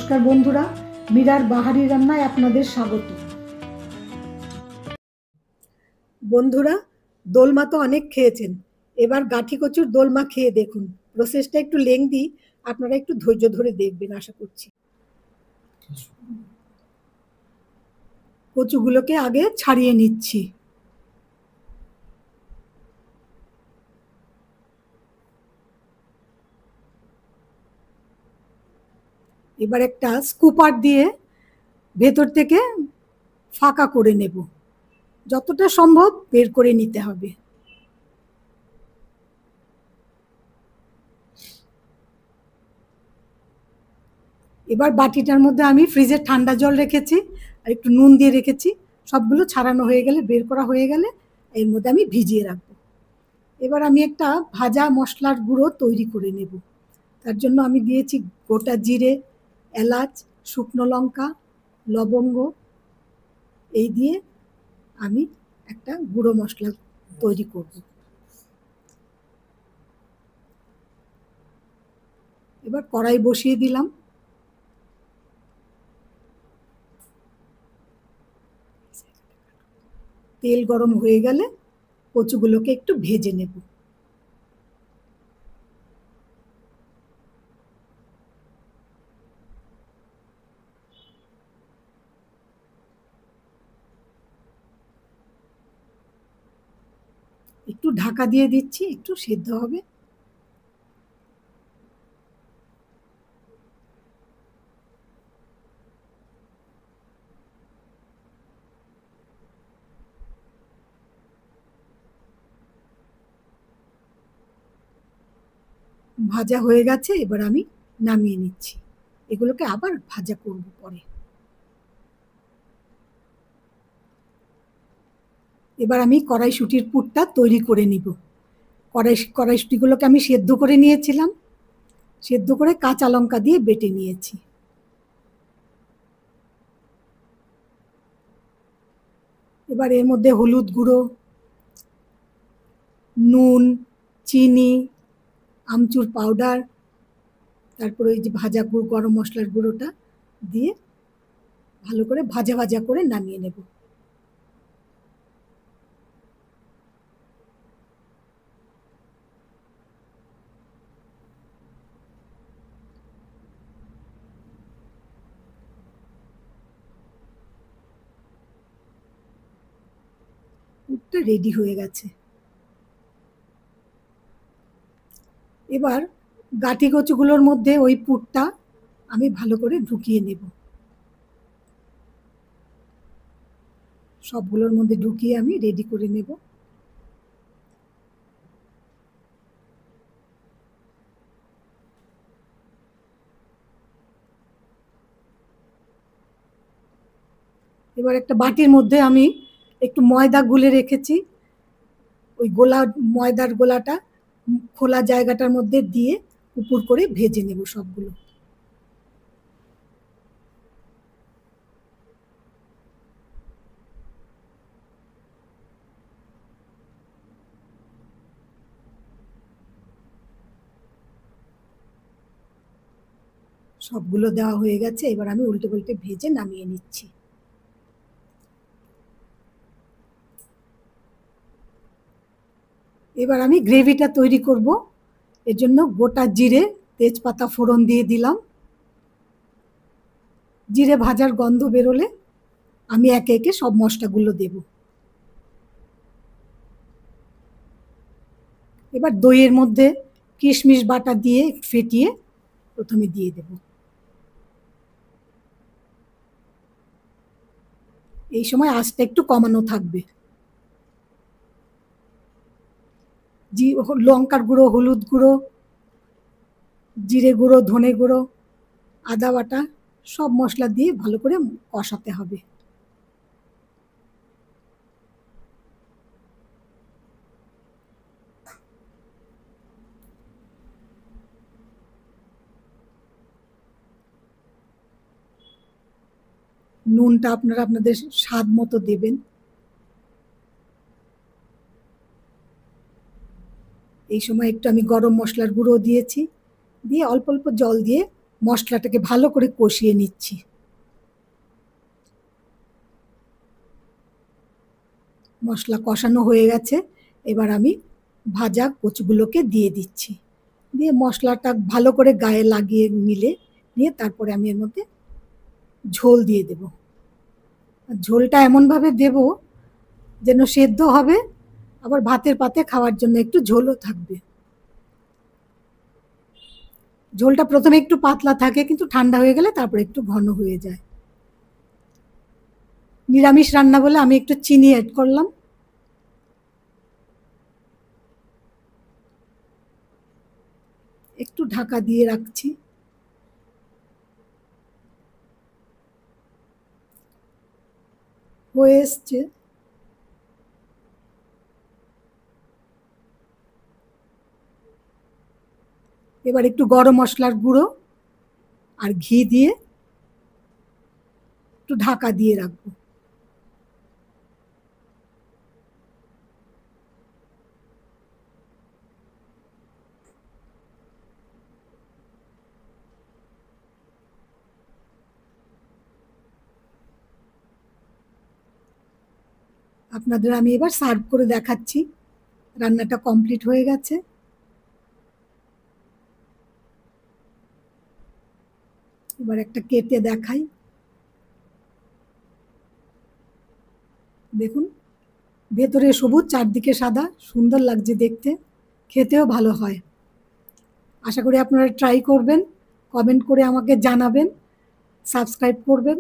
নমস্কার বন্ধুরা, মীরার বাহারি রান্নায় আপনাদের স্বাগত। বন্ধুরা, দোলমা তো অনেক খেয়েছেন, এবার গাঠি কচুর দোলমা খেয়ে দেখুন। প্রসেসটা একটু লেংদি, আপনারা একটু ধৈর্য ধরে দেখবেন আশা করছি। কচুগুলোকে আগে ছাড়িয়ে নিচ্ছি। এবার একটা স্কুপার দিয়ে ভেতর থেকে ফাঁকা করে নেব, যতটা সম্ভব বের করে নিতে হবে। এবার বাটিটার মধ্যে আমি ফ্রিজের ঠান্ডা জল রেখেছি আর একটু নুন দিয়ে রেখেছি। সবগুলো ছাড়ানো হয়ে গেলে, বের করা হয়ে গেলে এর মধ্যে আমি ভিজিয়ে রাখবো। এবার আমি একটা ভাজা মশলার গুঁড়ো তৈরি করে নেব। তার জন্য আমি দিয়েছি গোটা জিরে, এলাচ, শুকনো লঙ্কা, লবঙ্গ। এই দিয়ে আমি একটা গুঁড়ো মশলা তৈরি করব। এবার কড়াই বসিয়ে দিলাম। তেল গরম হয়ে গেলে কচুগুলোকে একটু ভেজে নেব। একটু ঢাকা দিয়ে দিচ্ছি, একটু সেদ্ধ হবে। ভাজা হয়ে গেছে, এবার আমি নামিয়ে নিচ্ছি। এগুলোকে আবার ভাজা করব পরে। এবার আমি কড়াইশুঁটির পুরটা তৈরি করে নিব। কড়াইশুঁটিগুলোকে আমি সেদ্ধ করে নিয়েছিলাম, সেদ্ধ করে কাঁচা লঙ্কা দিয়ে বেটে নিয়েছি। এবার এর মধ্যে হলুদ গুঁড়ো, নুন, চিনি, আমচুর পাউডার, তারপরে ওই যে ভাজা গুঁড়ো, গরম মশলার গুঁড়োটা দিয়ে ভালো করে ভাজা ভাজা করে নামিয়ে নেব। পুরটা রেডি হয়ে গেছে। এবার গাঁটি কচুগুলোর মধ্যে ওই পুরটা আমি ভালো করে ঢুকিয়ে নেব। সবগুলোর মধ্যে ঢুকিয়ে আমি রেডি করে নেব। এবার একটা বাটির মধ্যে আমি একটু ময়দা গুলে রেখেছি। ওই ময়দার গোলাটা খোলা জায়গাটার মধ্যে দিয়ে উপর করে ভেজে নেব সবগুলো। সবগুলো দেওয়া হয়ে গেছে, এবার আমি উল্টে পাল্টে ভেজে নামিয়ে নিচ্ছি। এবার আমি গ্রেভিটা তৈরি করব। এর জন্য গোটা জিরে, তেজপাতা ফোড়ন দিয়ে দিলাম। জিরে ভাজার গন্ধ বেরোলে আমি একে একে সব মশলাগুলো দেব। এবার দইয়ের মধ্যে কিশমিশ বাটা দিয়ে ফেটিয়ে প্রথমে দিয়ে দেব। এই সময় আঁচটা একটু কমানো থাকবে। লঙ্কার গুঁড়ো, হলুদ গুঁড়ো, জিরে গুঁড়ো, ধনে গুঁড়ো, আদা বাটা সব মশলা দিয়ে ভালো করে কষাতে হবে। নুনটা আপনারা আপনাদের স্বাদ মতো দেবেন। এই সময় একটু আমি গরম মশলার গুঁড়ো দিয়েছি, দিয়ে অল্প অল্প জল দিয়ে মশলাটাকে ভালো করে কষিয়ে নিচ্ছি। মশলা কষানো হয়ে গেছে, এবার আমি ভাজা কচুগুলোকে দিয়ে দিচ্ছি। দিয়ে মশলাটা ভালো করে গায়ে লাগিয়ে নিয়ে তারপরে আমি এর মধ্যে ঝোল দিয়ে দেব। ঝোলটা এমনভাবে দেব যেন সেদ্ধ হবে, আবার ভাতের পাতে খাওয়ার জন্য একটু ঝোলও থাকবে। ঝোলটা প্রথমে একটু পাতলা থাকে, কিন্তু ঠান্ডা হয়ে গেলে তারপরে একটু ঘন হয়ে যায়। নিরামিষ রান্না বলে আমি একটু চিনি অ্যাড করলাম। একটু ঢাকা দিয়ে রাখছি। হয়ে এসছে। এবার একটু গরম মশলার গুঁড়ো আর ঘি দিয়ে একটু ঢাকা দিয়ে রাখবো। আপনাদের আমি এবার সার্ভ করে দেখাচ্ছি। রান্নাটা কমপ্লিট হয়ে গেছে। এবার একটা কেটে দেখাই। দেখুন, ভেতরে সবুজ, চারদিকে সাদা, সুন্দর লাগছে দেখতে, খেতেও ভালো হয়। আশা করি আপনারা ট্রাই করবেন, কমেন্ট করে আমাকে জানাবেন, সাবস্ক্রাইব করবেন।